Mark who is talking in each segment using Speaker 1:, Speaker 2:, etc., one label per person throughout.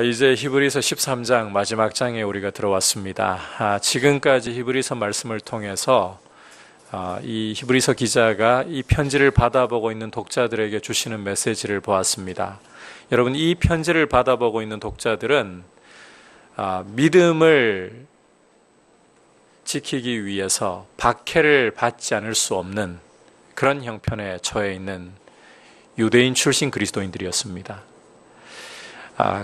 Speaker 1: 이제 히브리서 13장 마지막 장에 우리가 들어왔습니다. 지금까지 히브리서 말씀을 통해서 이 히브리서 기자가 이 편지를 받아보고 있는 독자들에게 주시는 메시지를 보았습니다. 여러분, 이 편지를 받아보고 있는 독자들은 믿음을 지키기 위해서 박해를 받지 않을 수 없는 그런 형편에 처해 있는 유대인 출신 그리스도인들이었습니다.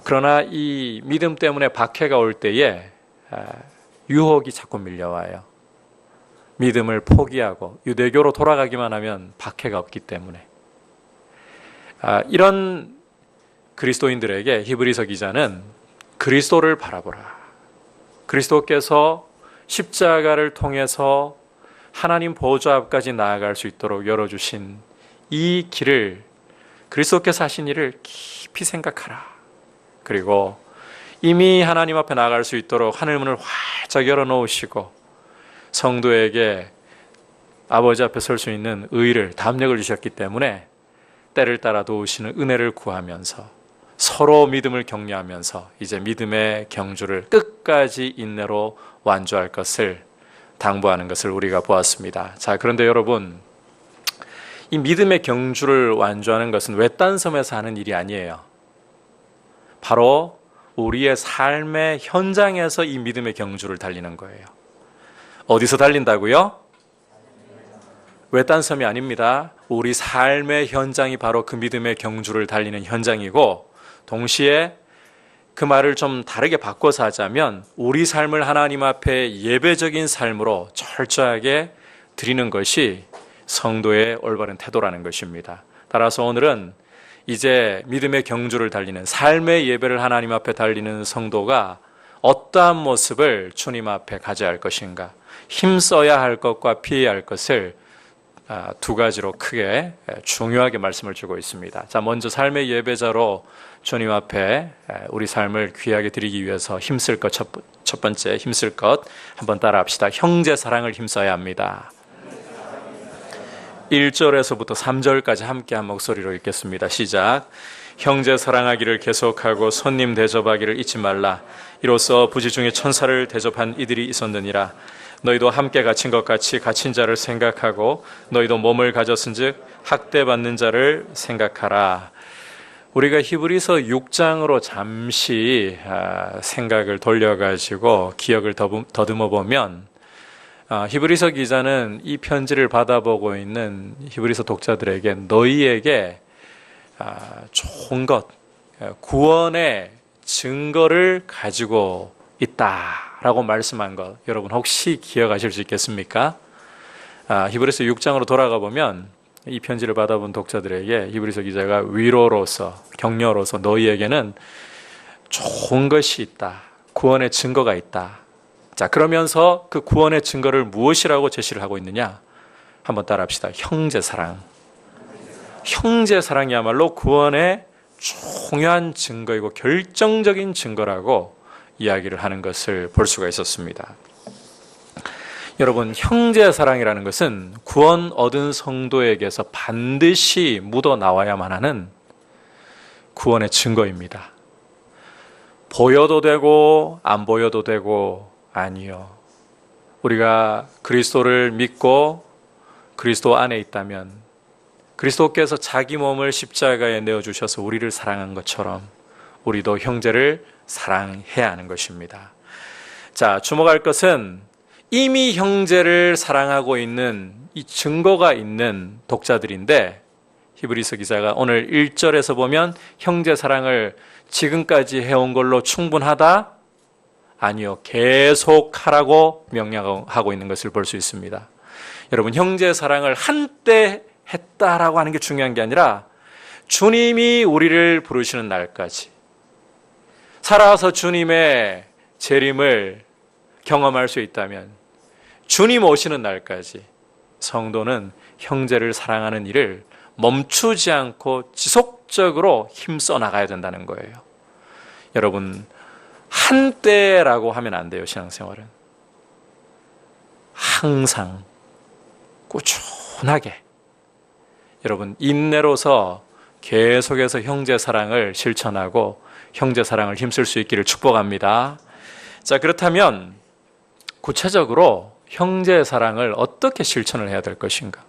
Speaker 1: 그러나 이 믿음 때문에 박해가 올 때에 유혹이 자꾸 밀려와요. 믿음을 포기하고 유대교로 돌아가기만 하면 박해가 없기 때문에. 이런 그리스도인들에게 히브리서 기자는 그리스도를 바라보라. 그리스도께서 십자가를 통해서 하나님 보좌 앞까지 나아갈 수 있도록 열어주신 이 길을, 그리스도께서 하신 일을 깊이 생각하라. 그리고 이미 하나님 앞에 나아갈 수 있도록 하늘문을 활짝 열어놓으시고 성도에게 아버지 앞에 설 수 있는 의를, 담력을 주셨기 때문에 때를 따라 도우시는 은혜를 구하면서 서로 믿음을 격려하면서 이제 믿음의 경주를 끝까지 인내로 완주할 것을 당부하는 것을 우리가 보았습니다. 자, 그런데 여러분, 이 믿음의 경주를 완주하는 것은 외딴 섬에서 하는 일이 아니에요. 바로 우리의 삶의 현장에서 이 믿음의 경주를 달리는 거예요. 어디서 달린다고요? 외딴 섬이 아닙니다. 우리 삶의 현장이 바로 그 믿음의 경주를 달리는 현장이고, 동시에 그 말을 좀 다르게 바꿔서 하자면 우리 삶을 하나님 앞에 예배적인 삶으로 철저하게 드리는 것이 성도의 올바른 태도라는 것입니다. 따라서 오늘은 이제 믿음의 경주를 달리는, 삶의 예배를 하나님 앞에 달리는 성도가 어떠한 모습을 주님 앞에 가져야 할 것인가, 힘써야 할 것과 피해야 할 것을 두 가지로 크게 중요하게 말씀을 주고 있습니다. 자, 먼저 삶의 예배자로 주님 앞에 우리 삶을 귀하게 드리기 위해서 힘쓸 것, 첫 번째 힘쓸 것 한번 따라 합시다. 형제 사랑을 힘써야 합니다. 1절에서부터 3절까지 함께 한 목소리로 읽겠습니다. 시작. 형제 사랑하기를 계속하고 손님 대접하기를 잊지 말라. 이로써 부지 중에 천사를 대접한 이들이 있었느니라. 너희도 함께 갇힌 것 같이 갇힌 자를 생각하고 너희도 몸을 가졌은즉 학대받는 자를 생각하라. 우리가 히브리서 6장으로 잠시 생각을 돌려가지고 기억을 더듬어 보면 히브리서 기자는 이 편지를 받아보고 있는 히브리서 독자들에게 너희에게 좋은 것, 구원의 증거를 가지고 있다라고 말씀한 것, 여러분 혹시 기억하실 수 있겠습니까? 히브리서 6장으로 돌아가 보면 이 편지를 받아본 독자들에게 히브리서 기자가 위로로서, 격려로서 너희에게는 좋은 것이 있다, 구원의 증거가 있다. 자, 그러면서 그 구원의 증거를 무엇이라고 제시를 하고 있느냐? 한번 따라합시다. 형제 사랑. 형제 사랑이야말로 구원의 중요한 증거이고 결정적인 증거라고 이야기를 하는 것을 볼 수가 있었습니다. 여러분, 형제 사랑이라는 것은 구원 얻은 성도에게서 반드시 묻어나와야만 하는 구원의 증거입니다. 보여도 되고 안 보여도 되고 아니요. 우리가 그리스도를 믿고 그리스도 안에 있다면 그리스도께서 자기 몸을 십자가에 내어주셔서 우리를 사랑한 것처럼 우리도 형제를 사랑해야 하는 것입니다. 자, 주목할 것은 이미 형제를 사랑하고 있는 이 증거가 있는 독자들인데, 히브리서 기자가 오늘 1절에서 보면 형제 사랑을 지금까지 해온 걸로 충분하다? 아니요. 계속하라고 명령하고 있는 것을 볼 수 있습니다. 여러분, 형제 사랑을 한때 했다라고 하는 게 중요한 게 아니라 주님이 우리를 부르시는 날까지 살아서 주님의 재림을 경험할 수 있다면 주님 오시는 날까지 성도는 형제를 사랑하는 일을 멈추지 않고 지속적으로 힘써 나가야 된다는 거예요. 여러분, 한때라고 하면 안 돼요. 신앙생활은 항상 꾸준하게, 여러분, 인내로서 계속해서 형제 사랑을 실천하고 형제 사랑을 힘쓸 수 있기를 축복합니다. 자, 그렇다면 구체적으로 형제 사랑을 어떻게 실천을 해야 될 것인가?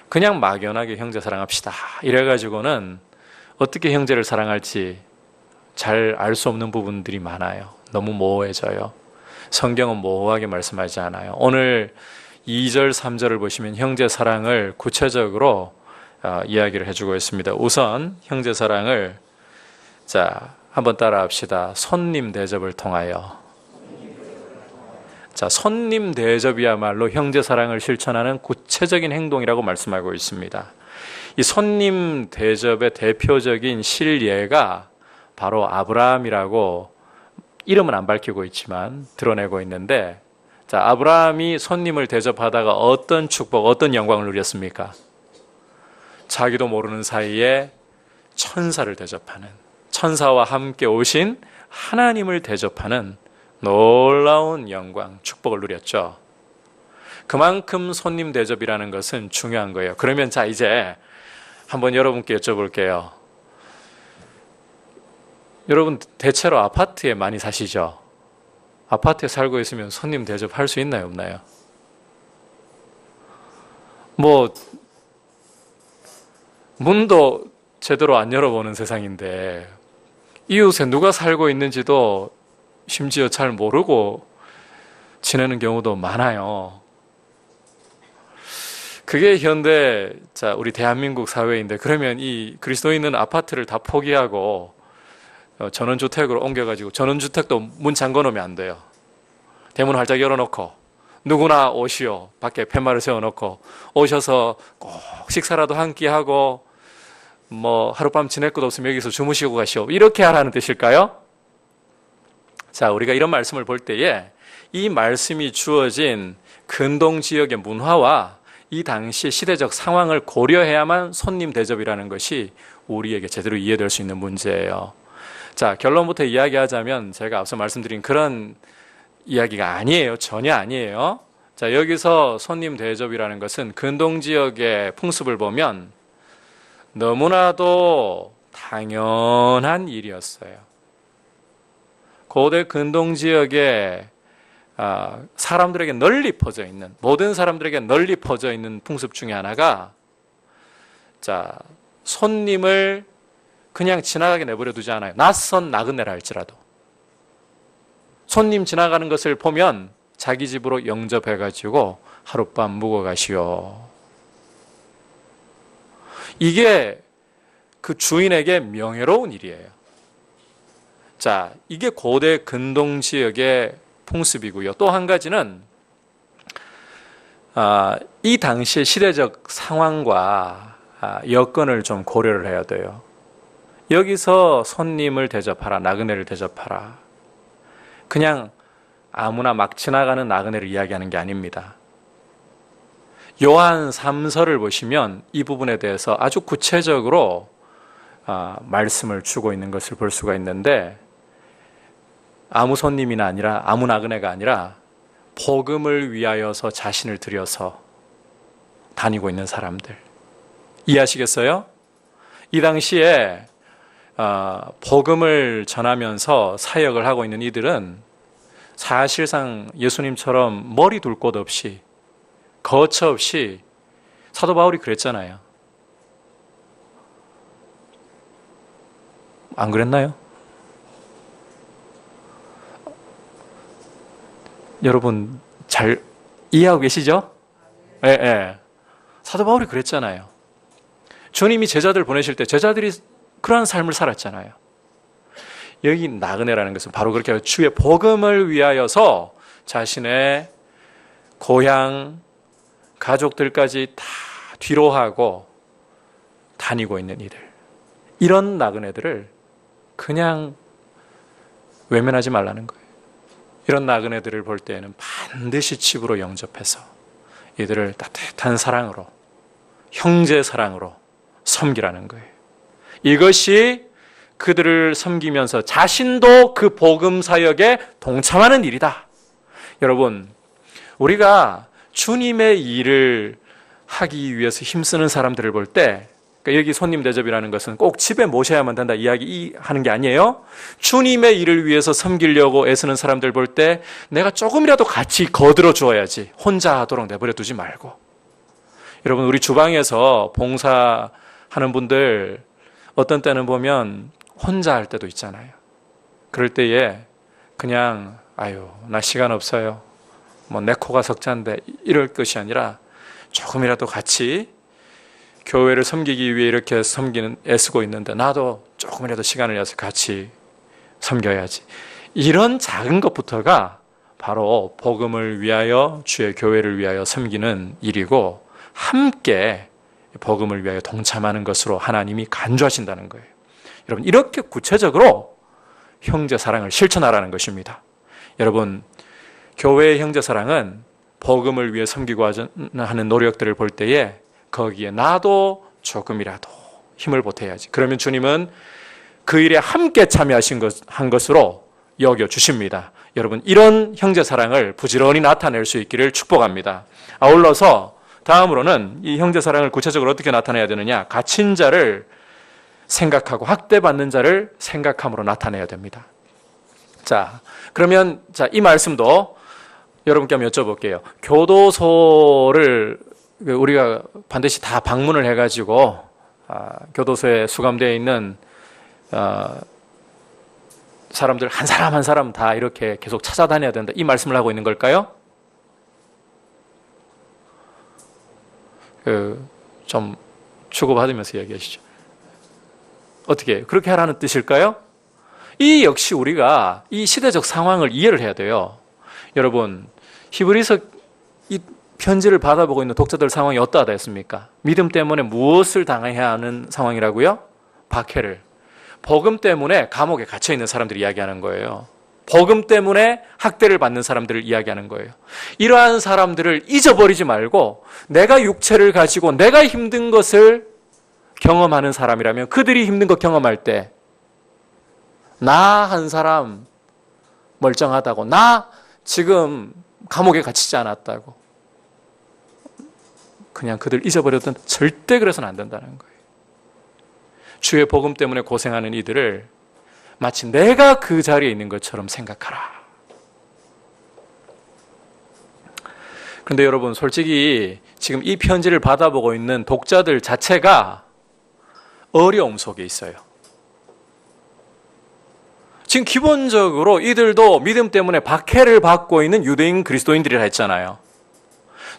Speaker 1: 그냥 막연하게 형제 사랑합시다 이래가지고는 어떻게 형제를 사랑할지 잘 알 수 없는 부분들이 많아요. 너무 모호해져요. 성경은 모호하게 말씀하지 않아요. 오늘 2절, 3절을 보시면 형제 사랑을 구체적으로 이야기를 해주고 있습니다. 우선 형제 사랑을 한번 따라합시다. 손님 대접을 통하여. 손님 대접이야말로 형제 사랑을 실천하는 구체적인 행동이라고 말씀하고 있습니다. 이 손님 대접의 대표적인 실예가 바로 아브라함이라고 이름은 안 밝히고 있지만 드러내고 있는데, 아브라함이 손님을 대접하다가 어떤 축복, 어떤 영광을 누렸습니까? 자기도 모르는 사이에 천사를 대접하는, 천사와 함께 오신 하나님을 대접하는 놀라운 영광, 축복을 누렸죠. 그만큼 손님 대접이라는 것은 중요한 거예요. 그러면 이제 한번 여러분께 여쭤볼게요. 여러분 대체로 아파트에 많이 사시죠? 아파트에 살고 있으면 손님 대접할 수 있나요, 없나요? 문도 제대로 안 열어보는 세상인데 이웃에 누가 살고 있는지도 심지어 잘 모르고 지내는 경우도 많아요. 그게 현대 우리 대한민국 사회인데, 그러면 이 그리스도인은 아파트를 다 포기하고 전원주택으로 옮겨가지고, 전원주택도 문 잠궈 놓으면 안 돼요. 대문 활짝 열어놓고 누구나 오시오, 밖에 팻말을 세워놓고 오셔서 꼭 식사라도 한 끼 하고 하룻밤 지낼 것 없으면 여기서 주무시고 가시오, 이렇게 하라는 뜻일까요? 우리가 이런 말씀을 볼 때에 이 말씀이 주어진 근동 지역의 문화와 이 당시 시대적 상황을 고려해야만 손님 대접이라는 것이 우리에게 제대로 이해될 수 있는 문제예요. 결론부터 이야기하자면 제가 앞서 말씀드린 그런 이야기가 아니에요. 전혀 아니에요. 여기서 손님 대접이라는 것은 근동 지역의 풍습을 보면 너무나도 당연한 일이었어요. 고대 근동 지역에 사람들에게 널리 퍼져 있는, 모든 사람들에게 널리 퍼져 있는 풍습 중에 하나가 손님을 그냥 지나가게 내버려 두지 않아요. 낯선 나그네라 할지라도 손님 지나가는 것을 보면 자기 집으로 영접해가지고 하룻밤 묵어 가시오. 이게 그 주인에게 명예로운 일이에요. 이게 고대 근동 지역의 풍습이고요. 또 한 가지는 이 당시의 시대적 상황과 여건을 좀 고려를 해야 돼요. 여기서 손님을 대접하라, 나그네를 대접하라, 그냥 아무나 막 지나가는 나그네를 이야기하는 게 아닙니다. 요한 3서를 보시면 이 부분에 대해서 아주 구체적으로 말씀을 주고 있는 것을 볼 수가 있는데, 아무 손님이나 아니라, 아무 나그네가 아니라 복음을 위하여서 자신을 들여서 다니고 있는 사람들, 이해하시겠어요? 이 당시에 복음을 전하면서 사역을 하고 있는 이들은 사실상 예수님처럼 머리 둘 곳 없이, 거처 없이, 사도 바울이 그랬잖아요. 안 그랬나요? 여러분 잘 이해하고 계시죠? 예. 사도 바울이 그랬잖아요. 주님이 제자들 보내실 때 제자들이 그러한 삶을 살았잖아요. 여기 나그네라는 것은 바로 그렇게 주의 복음을 위하여서 자신의 고향, 가족들까지 다 뒤로 하고 다니고 있는 이들, 이런 나그네들을 그냥 외면하지 말라는 거예요. 이런 나그네들을 볼 때에는 반드시 집으로 영접해서 이들을 따뜻한 사랑으로, 형제 사랑으로 섬기라는 거예요. 이것이 그들을 섬기면서 자신도 그 복음 사역에 동참하는 일이다. 여러분, 우리가 주님의 일을 하기 위해서 힘쓰는 사람들을 볼 때 그러니까 여기 손님 대접이라는 것은 꼭 집에 모셔야만 된다 이야기하는 게 아니에요. 주님의 일을 위해서 섬기려고 애쓰는 사람들 볼 때 내가 조금이라도 같이 거들어 주어야지, 혼자 하도록 내버려 두지 말고. 여러분, 우리 주방에서 봉사하는 분들 어떤 때는 보면 혼자 할 때도 있잖아요. 그럴 때에 그냥 아유 나 시간 없어요, 뭐 내 코가 석잔데 이럴 것이 아니라 조금이라도 같이 교회를 섬기기 위해 이렇게 애쓰고 있는데 나도 조금이라도 시간을 내서 같이 섬겨야지. 이런 작은 것부터가 바로 복음을 위하여, 주의 교회를 위하여 섬기는 일이고, 함께 복음을 위하여 동참하는 것으로 하나님이 간주하신다는 거예요. 여러분, 이렇게 구체적으로 형제 사랑을 실천하라는 것입니다. 여러분, 교회의 형제 사랑은 복음을 위해 섬기고 하는 노력들을 볼 때에 거기에 나도 조금이라도 힘을 보태야지. 그러면 주님은 그 일에 함께 참여하신 한 것으로 여겨주십니다. 여러분, 이런 형제 사랑을 부지런히 나타낼 수 있기를 축복합니다. 아울러서 다음으로는 이 형제 사랑을 구체적으로 어떻게 나타내야 되느냐, 갇힌 자를 생각하고 학대받는 자를 생각함으로 나타내야 됩니다. 자, 그러면 이 말씀도 여러분께 한번 여쭤볼게요. 교도소를 우리가 반드시 다 방문을 해가지고 교도소에 수감되어 있는 사람들 한 사람 한 사람 다 이렇게 계속 찾아다녀야 된다, 이 말씀을 하고 있는 걸까요? 좀 주고받으면서 이야기하시죠. 어떻게 그렇게 하라는 뜻일까요? 이 역시 우리가 이 시대적 상황을 이해를 해야 돼요. 여러분, 히브리서 이 편지를 받아보고 있는 독자들 상황이 어떠하다 했습니까? 믿음 때문에 무엇을 당해야 하는 상황이라고요? 박해를. 복음 때문에 감옥에 갇혀 있는 사람들이 이야기하는 거예요. 복음 때문에 학대를 받는 사람들을 이야기하는 거예요. 이러한 사람들을 잊어버리지 말고 내가 육체를 가지고 내가 힘든 것을 경험하는 사람이라면 그들이 힘든 거 경험할 때 나 한 사람 멀쩡하다고, 나 지금 감옥에 갇히지 않았다고 그냥 그들 잊어버렸던, 절대 그래서는 안 된다는 거예요. 주의 복음 때문에 고생하는 이들을 마치 내가 그 자리에 있는 것처럼 생각하라. 그런데 여러분, 솔직히 지금 이 편지를 받아보고 있는 독자들 자체가 어려움 속에 있어요. 지금 기본적으로 이들도 믿음 때문에 박해를 받고 있는 유대인 그리스도인들이라 했잖아요.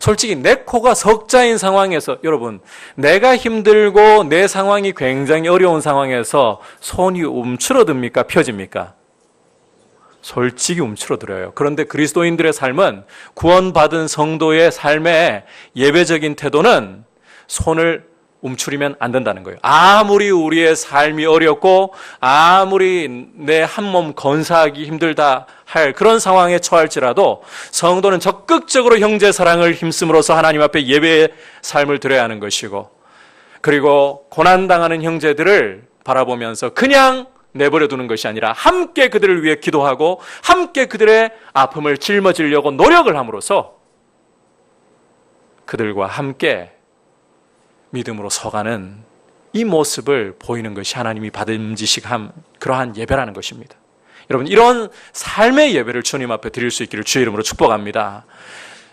Speaker 1: 솔직히 내 코가 석자인 상황에서, 여러분, 내가 힘들고 내 상황이 굉장히 어려운 상황에서 손이 움츠러듭니까? 펴집니까? 솔직히 움츠러들어요. 그런데 그리스도인들의 삶은, 구원받은 성도의 삶의 예배적인 태도는 손을 움츠리면 안 된다는 거예요. 아무리 우리의 삶이 어렵고 아무리 내 한 몸 건사하기 힘들다 할 그런 상황에 처할지라도 성도는 적극적으로 형제 사랑을 힘씀으로써 하나님 앞에 예배의 삶을 드려야 하는 것이고, 그리고 고난당하는 형제들을 바라보면서 그냥 내버려 두는 것이 아니라 함께 그들을 위해 기도하고 함께 그들의 아픔을 짊어지려고 노력을 함으로써 그들과 함께 믿음으로 서가는 이 모습을 보이는 것이 하나님이 받음직한 그러한 예배라는 것입니다. 여러분, 이런 삶의 예배를 주님 앞에 드릴 수 있기를 주의 이름으로 축복합니다.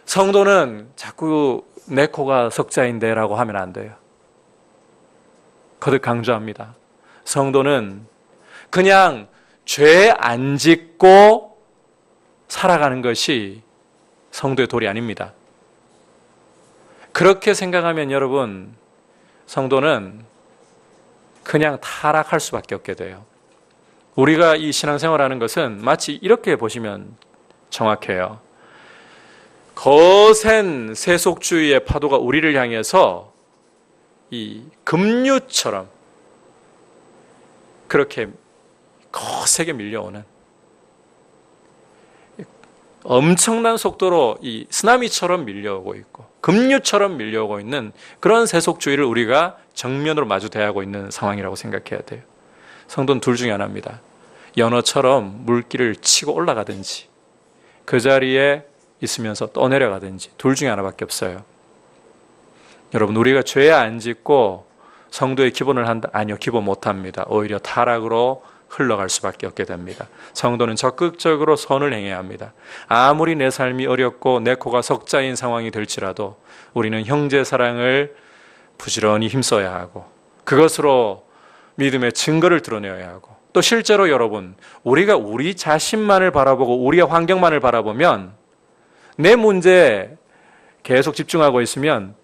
Speaker 1: 성도는 자꾸 내 코가 석자인데 라고 하면 안 돼요. 거듭 강조합니다. 성도는 그냥 죄 안 짓고 살아가는 것이 성도의 도리 아닙니다. 그렇게 생각하면 여러분, 성도는 그냥 타락할 수밖에 없게 돼요. 우리가 이 신앙생활하는 것은 마치 이렇게 보시면 정확해요. 거센 세속주의의 파도가 우리를 향해서 이 급류처럼 그렇게 거세게 밀려오는, 엄청난 속도로 이 쓰나미처럼 밀려오고 있고 급류처럼 밀려오고 있는 그런 세속주의를 우리가 정면으로 마주 대하고 있는 상황이라고 생각해야 돼요. 성도는 둘 중에 하나입니다. 연어처럼 물길을 치고 올라가든지 그 자리에 있으면서 떠내려가든지, 둘 중에 하나밖에 없어요. 여러분, 우리가 죄 안 짓고 성도의 기본을 한다? 아니요, 기본 못합니다. 오히려 타락으로 흘러갈 수밖에 없게 됩니다. 성도는 적극적으로 선을 행해야 합니다. 아무리 내 삶이 어렵고 내 코가 석자인 상황이 될지라도 우리는 형제 사랑을 부지런히 힘써야 하고 그것으로 믿음의 증거를 드러내야 하고 또 실제로 여러분, 우리가 우리 자신만을 바라보고 우리의 환경만을 바라보면 내 문제에 계속 집중하고 있으면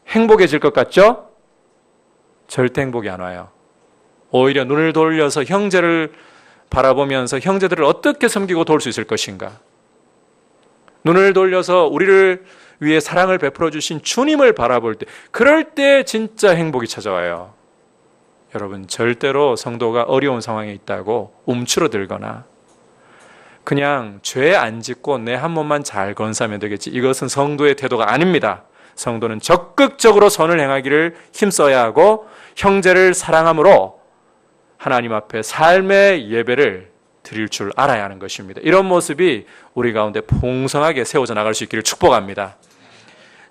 Speaker 1: 행복해질 것 같죠? 절대 행복이 안 와요. 오히려 눈을 돌려서 형제를 바라보면서 형제들을 어떻게 섬기고 도울 수 있을 것인가? 눈을 돌려서 우리를 위해 사랑을 베풀어 주신 주님을 바라볼 때, 그럴 때 진짜 행복이 찾아와요. 여러분, 절대로 성도가 어려운 상황에 있다고 움츠러들거나 그냥 죄 안 짓고 내 한 몸만 잘 건사하면 되겠지, 이것은 성도의 태도가 아닙니다. 성도는 적극적으로 선을 행하기를 힘써야 하고 형제를 사랑함으로 하나님 앞에 삶의 예배를 드릴 줄 알아야 하는 것입니다. 이런 모습이 우리 가운데 풍성하게 세워져 나갈 수 있기를 축복합니다.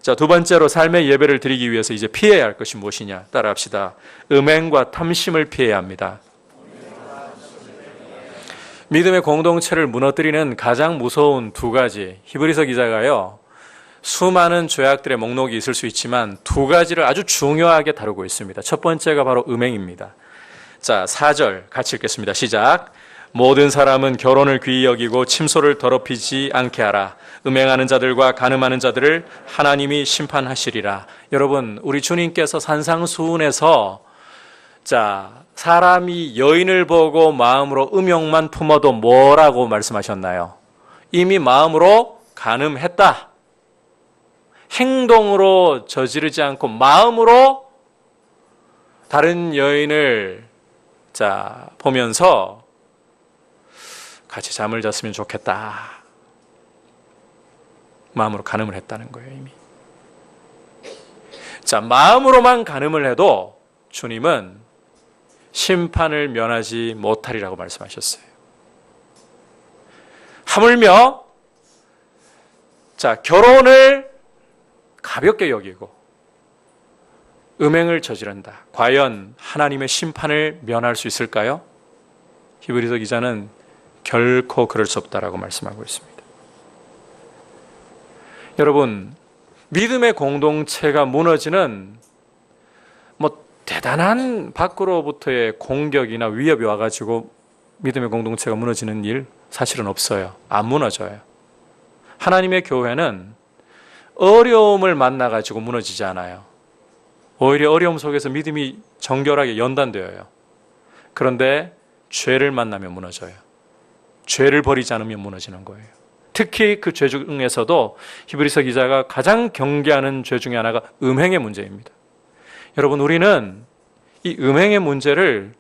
Speaker 1: 자, 두 번째로 삶의 예배를 드리기 위해서 이제 피해야 할 것이 무엇이냐? 따라합시다. 음행과 탐심을 피해야 합니다. 믿음의 공동체를 무너뜨리는 가장 무서운 두 가지, 히브리서 기자가요, 수많은 죄악들의 목록이 있을 수 있지만 두 가지를 아주 중요하게 다루고 있습니다. 첫 번째가 바로 음행입니다. 자, 4절 같이 읽겠습니다. 시작. 모든 사람은 결혼을 귀히 여기고 침소를 더럽히지 않게 하라. 음행하는 자들과 간음하는 자들을 하나님이 심판하시리라. 여러분, 우리 주님께서 산상수훈에서 자, 사람이 여인을 보고 마음으로 음욕만 품어도 뭐라고 말씀하셨나요? 이미 마음으로 간음했다. 행동으로 저지르지 않고 마음으로 다른 여인을 자 보면서 같이 잠을 잤으면 좋겠다. 마음으로 간음을 했다는 거예요, 이미. 자, 마음으로만 간음을 해도 주님은 심판을 면하지 못하리라고 말씀하셨어요. 하물며 자, 결혼을 가볍게 여기고 음행을 저지른다. 과연 하나님의 심판을 면할 수 있을까요? 히브리서 기자는 결코 그럴 수 없다라고 말씀하고 있습니다. 여러분, 믿음의 공동체가 무너지는 대단한 밖으로부터의 공격이나 위협이 와가지고 믿음의 공동체가 무너지는 일 사실은 없어요. 안 무너져요. 하나님의 교회는 어려움을 만나가지고 무너지지 않아요. 오히려 어려움 속에서 믿음이 정결하게 연단되어요. 그런데 죄를 만나면 무너져요. 죄를 버리지 않으면 무너지는 거예요. 특히 그 죄 중에서도 히브리서 기자가 가장 경계하는 죄 중에 하나가 음행의 문제입니다. 여러분, 우리는 이 음행의 문제를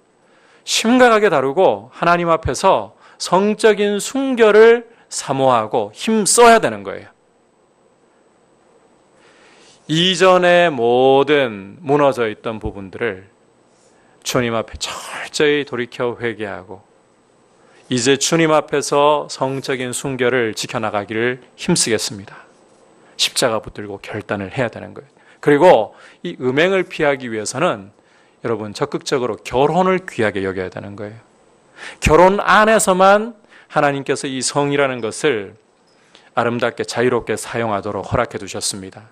Speaker 1: 심각하게 다루고 하나님 앞에서 성적인 순결을 사모하고 힘써야 되는 거예요. 이전의 모든 무너져 있던 부분들을 주님 앞에 철저히 돌이켜 회개하고 이제 주님 앞에서 성적인 순결을 지켜나가기를 힘쓰겠습니다. 십자가 붙들고 결단을 해야 되는 거예요. 그리고 이 음행을 피하기 위해서는 여러분 적극적으로 결혼을 귀하게 여겨야 되는 거예요. 결혼 안에서만 하나님께서 이 성이라는 것을 아름답게 자유롭게 사용하도록 허락해 두셨습니다.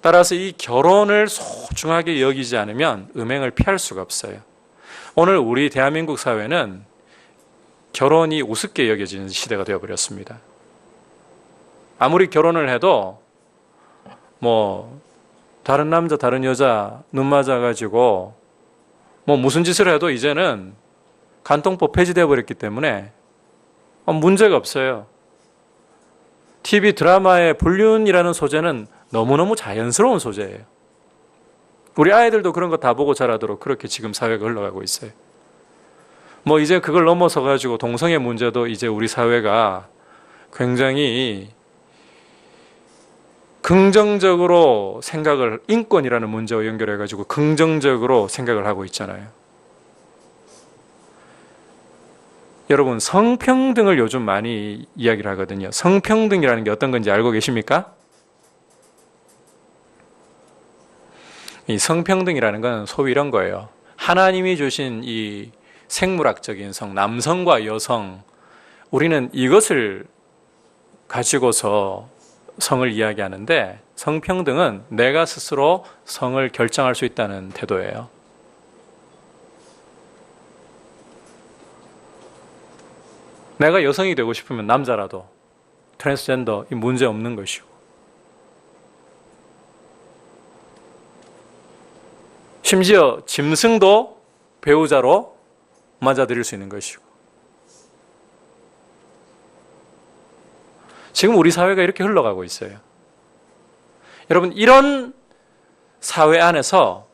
Speaker 1: 따라서 이 결혼을 소중하게 여기지 않으면 음행을 피할 수가 없어요. 오늘 우리 대한민국 사회는 결혼이 우습게 여겨지는 시대가 되어버렸습니다. 아무리 결혼을 해도 다른 남자 다른 여자 눈 맞아가지고 무슨 짓을 해도 이제는 간통법 폐지되어 버렸기 때문에 문제가 없어요. TV 드라마의 불륜이라는 소재는 너무너무 자연스러운 소재예요. 우리 아이들도 그런 거 다 보고 자라도록 그렇게 지금 사회가 흘러가고 있어요. 이제 그걸 넘어서 가지고 동성애 문제도 이제 우리 사회가 굉장히 긍정적으로 생각을, 인권이라는 문제와 연결해 가지고 긍정적으로 생각을 하고 있잖아요. 여러분, 성평등을 요즘 많이 이야기를 하거든요. 성평등이라는 게 어떤 건지 알고 계십니까? 이 성평등이라는 건 소위 이런 거예요. 하나님이 주신 이 생물학적인 성, 남성과 여성, 우리는 이것을 가지고서 성을 이야기하는데, 성평등은 내가 스스로 성을 결정할 수 있다는 태도예요. 내가 여성이 되고 싶으면 남자라도 트랜스젠더 이 문제 없는 것이고, 심지어 짐승도 배우자로 맞아들일 수 있는 것이고, 지금 우리 사회가 이렇게 흘러가고 있어요. 여러분, 이런 사회 안에서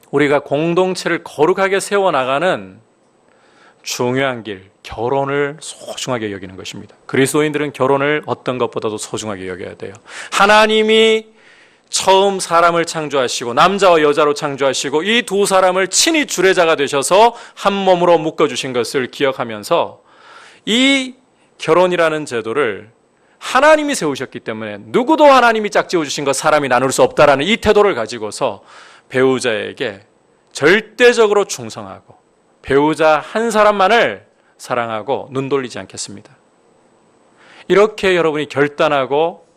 Speaker 1: 우리가 공동체를 거룩하게 세워나가는 중요한 길, 결혼을 소중하게 여기는 것입니다. 그리스도인들은 결혼을 어떤 것보다도 소중하게 여겨야 돼요. 하나님이 처음 사람을 창조하시고 남자와 여자로 창조하시고 이 두 사람을 친히 주례자가 되셔서 한 몸으로 묶어주신 것을 기억하면서 이 결혼이라는 제도를 하나님이 세우셨기 때문에 누구도 하나님이 짝지어 주신 것 사람이 나눌 수 없다라는 이 태도를 가지고서 배우자에게 절대적으로 충성하고 배우자 한 사람만을 사랑하고 눈 돌리지 않겠습니다. 이렇게 여러분이 결단하고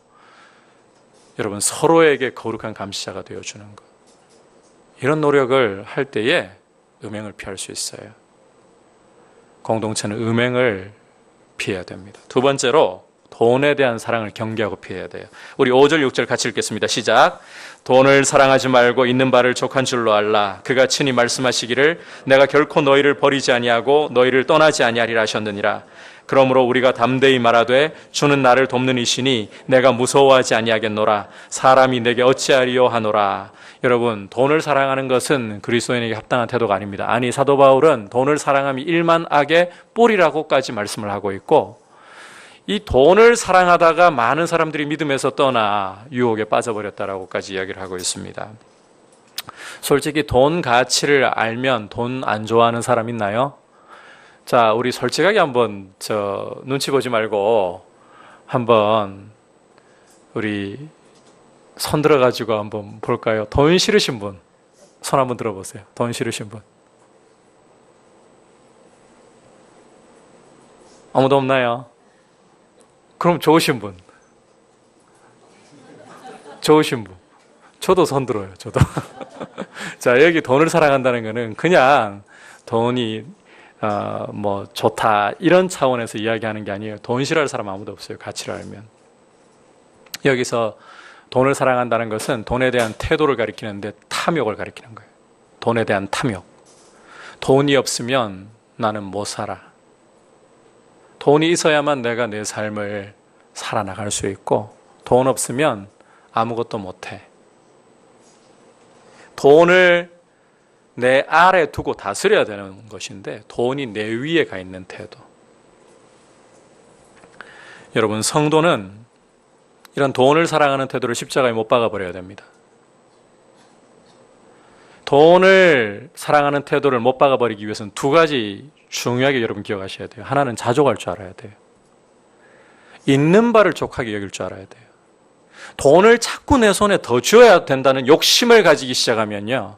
Speaker 1: 여러분 서로에게 거룩한 감시자가 되어주는 것, 이런 노력을 할 때에 음행을 피할 수 있어요. 공동체는 음행을 피해야 됩니다. 두 번째로 돈에 대한 사랑을 경계하고 피해야 돼요. 우리 5절 6절 같이 읽겠습니다. 시작. 돈을 사랑하지 말고 있는 바를 족한 줄로 알라. 그가 친히 말씀하시기를 내가 결코 너희를 버리지 아니하고 너희를 떠나지 아니하리라 하셨느니라. 그러므로 우리가 담대히 말하되 주는 나를 돕는 이시니 내가 무서워하지 아니하겠노라. 사람이 내게 어찌하리요 하노라. 여러분, 돈을 사랑하는 것은 그리스도인에게 합당한 태도가 아닙니다. 아니, 사도 바울은 돈을 사랑함이 일만 악의 뿌리라고까지 말씀을 하고 있고, 이 돈을 사랑하다가 많은 사람들이 믿음에서 떠나 유혹에 빠져버렸다라고까지 이야기를 하고 있습니다. 솔직히 돈 가치를 알면 돈 안 좋아하는 사람 있나요? 자, 우리 솔직하게 한번 눈치 보지 말고 한번 우리 손 들어가지고 한번 볼까요? 돈 싫으신 분 손 한번 들어보세요. 돈 싫으신 분 아무도 없나요? 그럼 좋으신 분, 좋으신 분, 저도 손 들어요. 저도. 자, 여기 돈을 사랑한다는 거는 그냥 돈이 뭐 좋다 이런 차원에서 이야기하는 게 아니에요. 돈 싫어할 사람 아무도 없어요. 가치를 알면. 여기서 돈을 사랑한다는 것은 돈에 대한 태도를 가리키는데 탐욕을 가리키는 거예요. 돈에 대한 탐욕. 돈이 없으면 나는 못 살아. 돈이 있어야만 내가 내 삶을 살아나갈 수 있고, 돈 없으면 아무것도 못해. 돈을 내 아래 두고 다스려야 되는 것인데 돈이 내 위에 가 있는 태도. 여러분, 성도는 이런 돈을 사랑하는 태도를 십자가에 못 박아버려야 됩니다. 돈을 사랑하는 태도를 못 박아버리기 위해서는 두 가지 중요하게 여러분 기억하셔야 돼요. 하나는 자족할 줄 알아야 돼요. 있는 바를 족하게 여길 줄 알아야 돼요. 돈을 자꾸 내 손에 더 쥐어야 된다는 욕심을 가지기 시작하면요,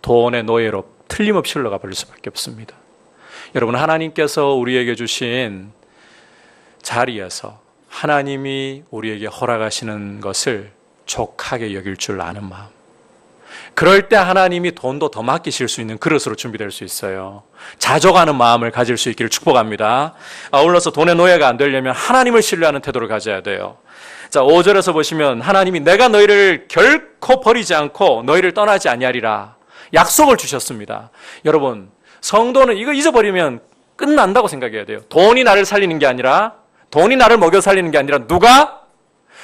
Speaker 1: 돈의 노예로 틀림없이 흘러가 버릴 수밖에 없습니다. 여러분, 하나님께서 우리에게 주신 자리에서 하나님이 우리에게 허락하시는 것을 족하게 여길 줄 아는 마음, 그럴 때 하나님이 돈도 더 맡기실 수 있는 그릇으로 준비될 수 있어요. 자족하는 마음을 가질 수 있기를 축복합니다. 아울러서 돈의 노예가 안 되려면 하나님을 신뢰하는 태도를 가져야 돼요. 자, 5절에서 보시면 하나님이 내가 너희를 결코 버리지 않고 너희를 떠나지 아니하리라 약속을 주셨습니다. 여러분, 성도는 이거 잊어버리면 끝난다고 생각해야 돼요. 돈이 나를 살리는 게 아니라, 돈이 나를 먹여 살리는 게 아니라 누가?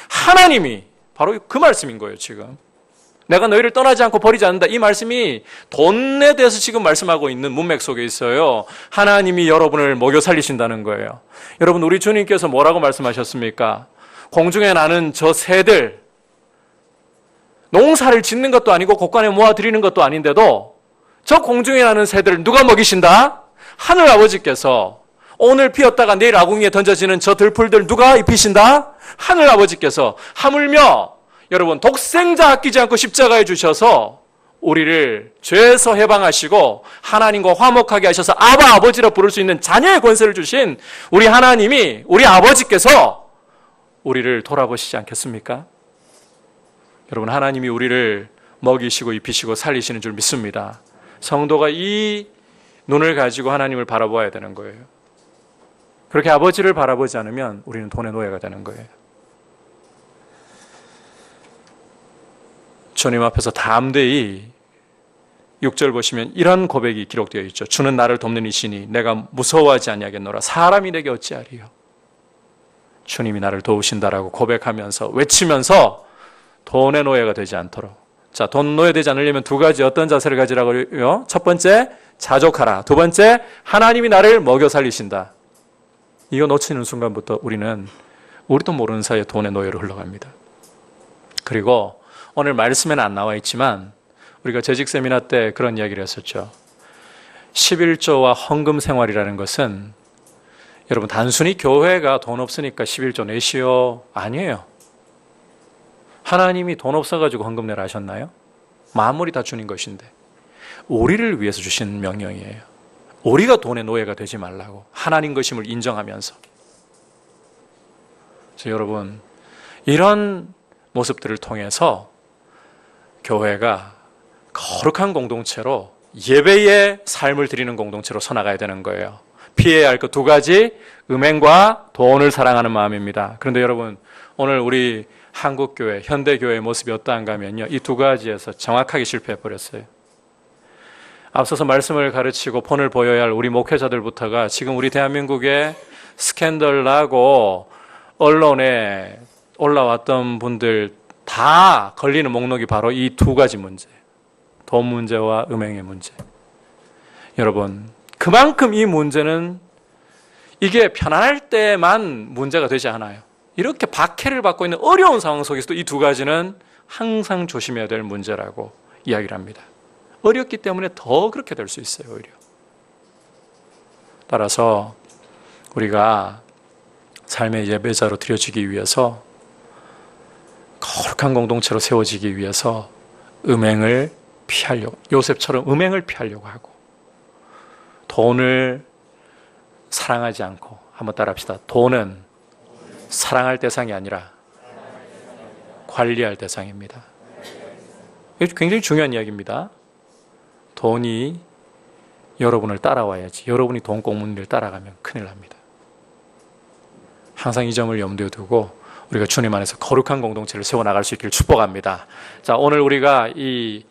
Speaker 1: 하나님이. 바로 그 말씀인 거예요. 지금 내가 너희를 떠나지 않고 버리지 않는다, 이 말씀이 돈에 대해서 지금 말씀하고 있는 문맥 속에 있어요. 하나님이 여러분을 먹여 살리신다는 거예요. 여러분, 우리 주님께서 뭐라고 말씀하셨습니까? 공중에 나는 저 새들, 농사를 짓는 것도 아니고 곳간에 모아드리는 것도 아닌데도 저 공중에 나는 새들을 누가 먹이신다? 하늘 아버지께서. 오늘 피었다가 내일 아궁이에 던져지는 저 들풀들 누가 입히신다? 하늘 아버지께서. 하물며 여러분 독생자 아끼지 않고 십자가에 주셔서 우리를 죄에서 해방하시고 하나님과 화목하게 하셔서 아바 아버지라 부를 수 있는 자녀의 권세를 주신 우리 하나님이, 우리 아버지께서 우리를 돌아보시지 않겠습니까? 여러분, 하나님이 우리를 먹이시고 입히시고 살리시는 줄 믿습니다. 성도가 이 눈을 가지고 하나님을 바라보아야 되는 거예요. 그렇게 아버지를 바라보지 않으면 우리는 돈의 노예가 되는 거예요. 주님 앞에서 담대히 6절 보시면 이런 고백이 기록되어 있죠. 주는 나를 돕는 이시니 내가 무서워하지 아니하겠노라. 사람이 내게 어찌하리요. 주님이 나를 도우신다라고 고백하면서, 외치면서 돈의 노예가 되지 않도록. 자, 돈 노예 되지 않으려면 두 가지 어떤 자세를 가지라고요? 첫 번째, 자족하라. 두 번째, 하나님이 나를 먹여 살리신다. 이거 놓치는 순간부터 우리는 우리도 모르는 사이에 돈의 노예로 흘러갑니다. 그리고 오늘 말씀에는 안 나와 있지만 우리가 재직 세미나 때 그런 이야기를 했었죠. 11조와 헌금 생활이라는 것은 여러분 단순히 교회가 돈 없으니까 11조 내시오. 아니에요. 하나님이 돈 없어가지고 헌금 내라 하셨나요? 만물이 다 주nin 것인데 우리를 위해서 주신 명령이에요. 우리가 돈의 노예가 되지 말라고, 하나님 것임을 인정하면서. 그래서 여러분, 이런 모습들을 통해서 교회가 거룩한 공동체로, 예배의 삶을 드리는 공동체로 서나가야 되는 거예요. 피해야 할 것 두 가지, 음행과 돈을 사랑하는 마음입니다. 그런데 여러분, 오늘 우리 한국교회, 현대교회의 모습이 어떠한가 하면요, 이 두 가지에서 정확하게 실패해버렸어요. 앞서서 말씀을 가르치고 본을 보여야 할 우리 목회자들부터가 지금 우리 대한민국에 스캔들 나고 언론에 올라왔던 분들 다 걸리는 목록이 바로 이 두 가지 문제, 돈 문제와 음행의 문제. 여러분, 그만큼 이 문제는 이게 편안할 때만 문제가 되지 않아요. 이렇게 박해를 받고 있는 어려운 상황 속에서도 이 두 가지는 항상 조심해야 될 문제라고 이야기를 합니다. 어렵기 때문에 더 그렇게 될 수 있어요, 오히려. 따라서 우리가 삶의 예배자로 드려지기 위해서, 거룩한 공동체로 세워지기 위해서 음행을 피하려고, 요셉처럼 음행을 피하려고 하고, 돈을 사랑하지 않고, 한번 따라합시다. 돈은 사랑할 대상이 아니라 관리할 대상입니다. 이게 굉장히 중요한 이야기입니다. 돈이 여러분을 따라와야지, 여러분이 돈 꽁무니를 따라가면 큰일 납니다. 항상 이 점을 염두에 두고 우리가 주님 안에서 거룩한 공동체를 세워나갈 수 있기를 축복합니다. 자, 오늘 우리가 이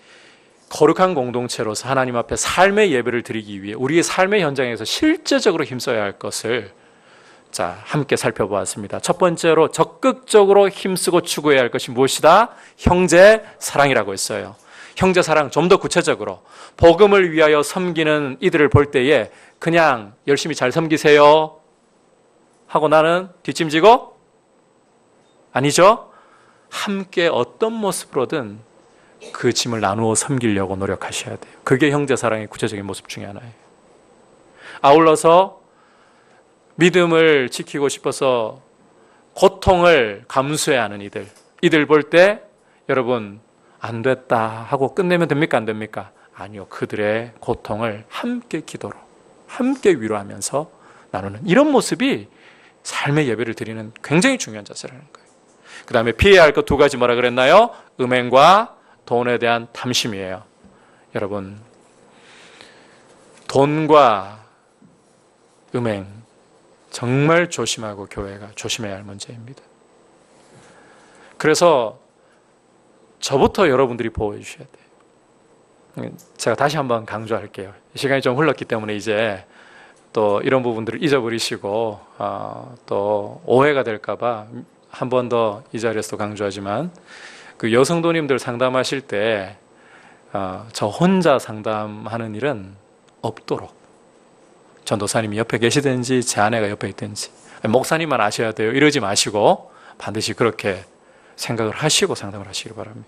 Speaker 1: 거룩한 공동체로서 하나님 앞에 삶의 예배를 드리기 위해 우리의 삶의 현장에서 실제적으로 힘써야 할 것을 함께 살펴보았습니다. 첫 번째로 적극적으로 힘쓰고 추구해야 할 것이 무엇이다? 형제 사랑이라고 했어요. 형제 사랑, 좀 더 구체적으로 복음을 위하여 섬기는 이들을 볼 때에 그냥 열심히 잘 섬기세요 하고 나는 뒷짐지고? 아니죠. 함께 어떤 모습으로든 그 짐을 나누어 섬기려고 노력하셔야 돼요. 그게 형제 사랑의 구체적인 모습 중에 하나예요. 아울러서 믿음을 지키고 싶어서 고통을 감수해야 하는 이들 볼 때 여러분 안 됐다 하고 끝내면 됩니까? 안 됩니까? 아니요. 그들의 고통을 함께 기도로, 함께 위로하면서 나누는 이런 모습이 삶의 예배를 드리는 굉장히 중요한 자세라는 거예요. 그 다음에 피해야 할 것 두 가지 뭐라 그랬나요? 음행과 돈에 대한 탐심이에요. 여러분, 돈과 음행 정말 조심하고 교회가 조심해야 할 문제입니다. 그래서 저부터 여러분들이 보호해 주셔야 돼요. 제가 다시 한번 강조할게요. 시간이 좀 흘렀기 때문에 이제 또 이런 부분들을 잊어버리시고 또 오해가 될까 봐 한 번 더 이 자리에서 강조하지만, 그 여성도님들 상담하실 때 저 혼자 상담하는 일은 없도록, 전도사님이 옆에 계시든지 제 아내가 옆에 있든지, 목사님만 아셔야 돼요 이러지 마시고 반드시 그렇게 생각을 하시고 상담을 하시기 바랍니다.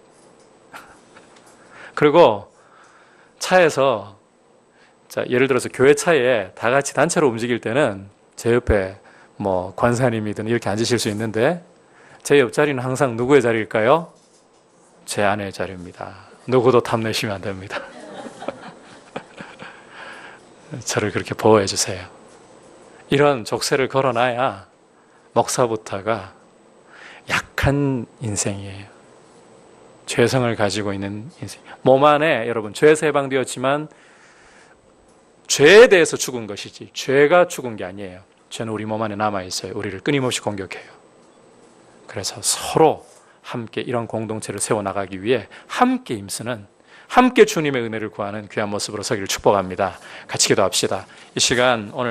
Speaker 1: 그리고 차에서, 예를 들어서 교회 차에 다 같이 단체로 움직일 때는 제 옆에 뭐 관사님이든 이렇게 앉으실 수 있는데, 제 옆자리는 항상 누구의 자리일까요? 제 아내의 자리입니다. 누구도 탐내시면 안 됩니다. 저를 그렇게 보호해 주세요. 이런 족쇄를 걸어놔야 목사부터가 약한 인생이에요. 죄성을 가지고 있는 인생. 몸 안에 여러분 죄에서 해방되었지만 죄에 대해서 죽은 것이지 죄가 죽은 게 아니에요. 죄는 우리 몸 안에 남아있어요. 우리를 끊임없이 공격해요. 그래서 서로 함께 이런 공동체를 세워나가기 위해 함께 힘쓰는, 함께 주님의 은혜를 구하는 귀한 모습으로 서기를 축복합니다. 같이 기도합시다. 이 시간 오늘